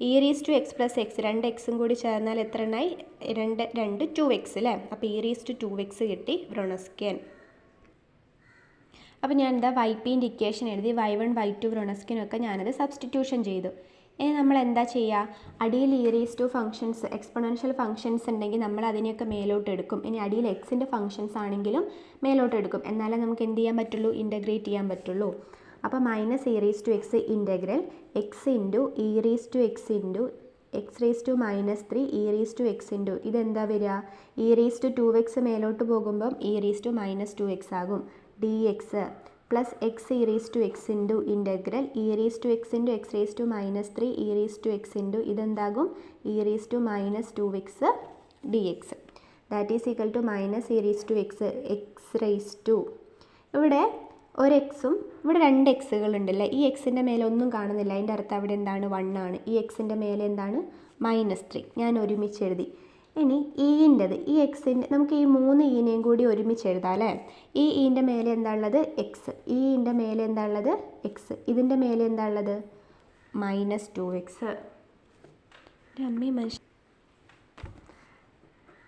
e raised to x plus X 2 എക്സും കൂടി ചേർന്നാൽ എത്ര എണ്ണായി? 2 2x അല്ലേ? അപ്പോൾ e raised to 2x കിട്ടി വ്രോണസ്കിയൻ. അപ്പോൾ ഞാൻ എന്താ വൈ പിൻ്റെ ഇക്വേഷൻ എഴുതി. y1 y2 വ്രോണസ്കിയനൊക്കെ ഞാനത് സബ്സ്റ്റിറ്റ്യൂഷൻ ചെയ്തു. ഇനി നമ്മൾ എന്താ ചെയ്യുക? അടിയിൽ e raised to functions exponential functions ഉണ്ടെങ്കിൽ നമ്മൾ അതിനെയൊക്കെ മേലോട്ട് എടുക്കും. ഇനി അടിയിൽ എക്സിൻ്റെ ഫംഗ്ഷൻസ് ആണെങ്കിലും മേലോട്ട് എടുക്കും. എന്നാലേ നമുക്ക് എന്ത് ചെയ്യാൻ പറ്റുള്ളൂ? ഇൻ്റഗ്രേറ്റ് ചെയ്യാൻ പറ്റുള്ളൂ. അപ്പോൾ minus e raised to X integral X into e raised to x into x raised to -3 e raised to x into ഇതെന്താ വരിക? e raised to 2x മേലോട്ട് പോകുമ്പം e raised to -2x ആകും. dx plus x e raised to x into integral e raised to x into x raised to -3 e raised to x into ഇതെന്താകും? e raised to -2x dx. That is equal to minus e raised to x x raised to ഇവിടെ ഒരു എക്സും ഇവിടെ 2 എക്സുകളുണ്ടല്ലേ? ഈ എക്സിൻ്റെ മേലെ ഒന്നും കാണുന്നില്ല. അതിൻ്റെ അർത്ഥം അവിടെ എന്താണ്? 1 ആണ്. ഈ എക്സിൻ്റെ മേലെ എന്താണ്? -3. ഞാൻ ഒരുമിച്ച് എഴുതി. ഇനി ഇൻ്റെത് ഈ എക്സിൻ്റെ നമുക്ക് ഈ 3 ഈനെയും കൂടി ഒരുമിച്ച് എഴുതാം അല്ലേ. ഈ ഈൻ്റെ മേലെ എന്താ ഉള്ളത്? എക്സ്. ഈ ഈൻ്റെ മേലെ എന്താ ഉള്ളത്? എക്സ്. ഇതിൻ്റെ മേലെ എന്താ ഉള്ളത്? -2x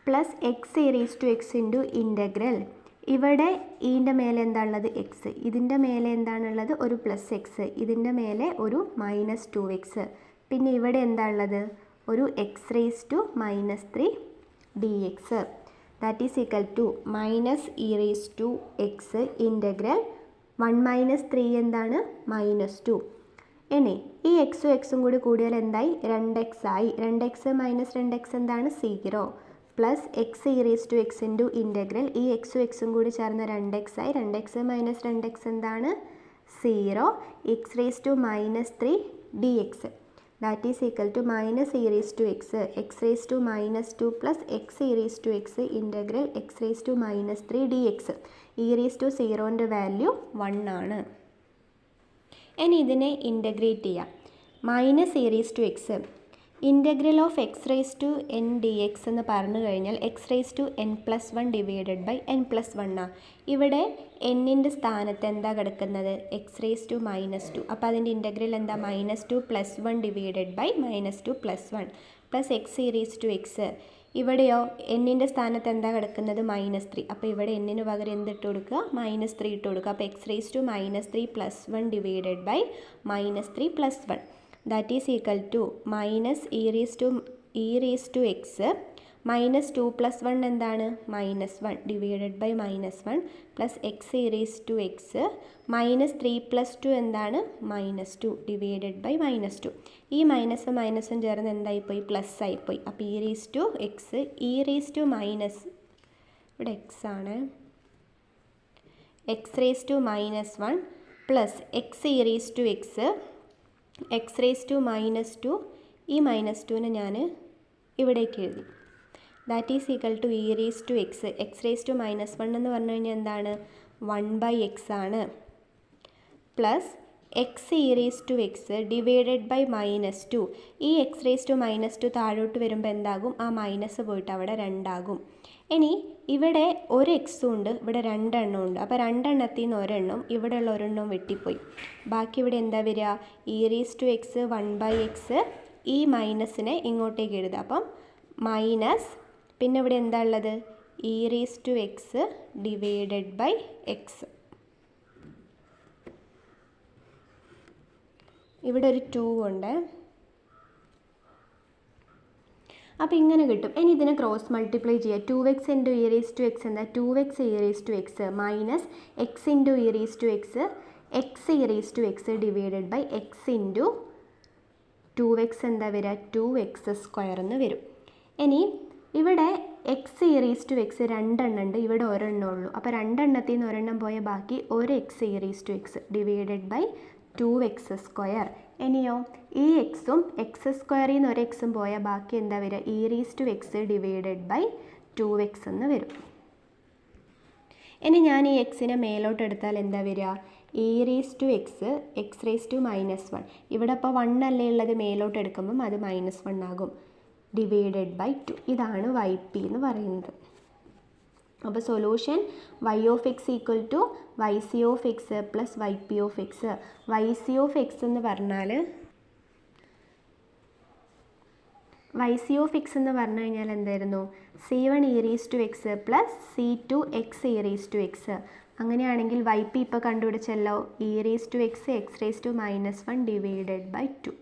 plus x e raise to x into integral. ഇവിടെ ഈൻ്റെ മേലെ എന്താ ഉള്ളത്? എക്സ്. ഇതിൻ്റെ മേലെ എന്താണുള്ളത്? ഒരു പ്ലസ് എക്സ്. ഇതിൻ്റെ മേലെ ഒരു -2x. പിന്നെ ഇവിടെ എന്താ ഉള്ളത്? ഒരു x raise to -3 dx. That is equal to -e raise to x integral 1 - 3 എന്താണ്? -2. ഇനി ഈ എക്സും എക്സും കൂടി കൂടിയാൽ എന്തായി? 2x ആയി. 2x - 2x എന്താണ്? 0 plus x e raise to x into integral ഈ എക്സും എക്സും കൂടി ചേർന്ന് 2x ആയി. 2x - 2x എന്താണ്? 0 x raise to -3 dx. That is equal to -e raise to x x raise to -2 plus x e raise to x integral x raise to -3 dx. E raise to 0ൻ്റെ value 1 ആണ്. ഇനി ഇതിനെ integrate ചെയ്യാം. -e raise to x integral of x raise to n dx എന്ന് പറഞ്ഞു കഴിഞ്ഞാൽ x raise to n+1 divided by n+1 ആണ്. ഇവിടെ എന്നിൻ്റെ സ്ഥാനത്ത് എന്താ കിടക്കുന്നത്? X raise to -2. അപ്പോൾ അതിൻ്റെ ഇൻ്റഗ്രൽ എന്താ? -2 + 1 divided by -2 + 1 plus x e raise to x. ഇവിടെയോ എന്നിൻ്റെ സ്ഥാനത്ത് എന്താ കിടക്കുന്നത്? -3. അപ്പോൾ ഇവിടെ എന്നിന് പകരം എന്തിട്ട് കൊടുക്കുക? -3 ഇട്ട് കൊടുക്കുക. അപ്പോൾ x raise to -3 + 1 divided by -3 + 1 that is equal to -e raise to x -2 + 1 എന്താണ്? -1 divided by -1 plus x e raise to x -3 + 2 എന്താണ്? -2 ഡിവൈഡഡ് ബൈ -2. ഈ മൈനസും മൈനസും ചേർന്ന് എന്തായിപ്പോയി? പ്ലസ് ആയിപ്പോയി. അപ്പോൾ e raise to x e raise to minus ഇവിടെ x ആണ് x raise to -1 plus x e raise to x x raise to -2. ഈ -2നെ ഞാൻ ഇവിടേക്ക് എഴുതി. That is equal to e raise to x x raise to -1 എന്ന് പറഞ്ഞു കഴിഞ്ഞാൽ എന്താണ്? 1/x ആണ് plus x e raise to x divided by -2. ഈ എക്സ് റേസ് ടു -2 താഴോട്ട് വരുമ്പോൾ എന്താകും? ആ മൈനസ് പോയിട്ട് അവിടെ 2 ആകും. ഇനി ഇവിടെ ഒരു എക്സും ഉണ്ട്, ഇവിടെ 2 എണ്ണം ഉണ്ട്. അപ്പോൾ 2 എണ്ണത്തിൽ നിന്ന് ഒരെണ്ണം ഇവിടെയുള്ള ഒരെണ്ണവും വെട്ടിപ്പോയി. ബാക്കി ഇവിടെ എന്താ വരിക? E raise to x 1/x. ഈ മൈനസിനെ ഇങ്ങോട്ടേക്ക് എഴുതുക. അപ്പം മൈനസ് പിന്നെ ഇവിടെ എന്താ ഉള്ളത്? E raise to x divided by x. ഇവിടെ ഒരു 2 ഉണ്ട്. അപ്പോൾ ഇങ്ങനെ കിട്ടും. ഇനി ഇതിനെ ക്രോസ് മൾട്ടിപ്ലൈ ചെയ്യുക. 2x into e raise to x എന്താ? 2x e raise to x minus x into e raise to x x e raise to x divided by x into 2x എന്താ വരിക? 2x² എന്ന് വരും. ഇനി ഇവിടെ x e raise to x 2 എണ്ണം ഉണ്ട്, ഇവിടെ ഒരെണ്ണം ഉള്ളൂ. അപ്പോൾ 2 എണ്ണത്തിൽ നിന്ന് ഒരെണ്ണം പോയ ബാക്കി ഒരു x e raise to x divided by 2x². ഇനിയോ ഈ എക്സും x² നിന്ന് ഒരു എക്സും പോയാൽ ബാക്കി എന്താ വരിക? E raise to x divided by 2x എന്ന് വരും. ഇനി ഞാൻ ഈ എക്സിനെ മേലോട്ട് എടുത്താൽ എന്താ വരിക? E raise to x x raise to -1. ഇവിടെ അപ്പോൾ 1 അല്ലേ ഉള്ളത്, മേലോട്ട് എടുക്കുമ്പം അത് -1 ആകും ഡിവൈഡഡ് ബൈ 2. ഇതാണ് YP എന്ന് പറയുന്നത്. അപ്പോൾ solution y of x equal to yc of x plus yp of x. yc of x എന്ന് പറഞ്ഞാൽ yc of x എന്ന് പറഞ്ഞു കഴിഞ്ഞാൽ എന്തായിരുന്നു? c1 e raise to x plus c2 x e raise to x. അങ്ങനെയാണെങ്കിൽ yp ഇപ്പോൾ കണ്ടുപിടിച്ചല്ലോ, e raise to x x raise to -1 divided by 2.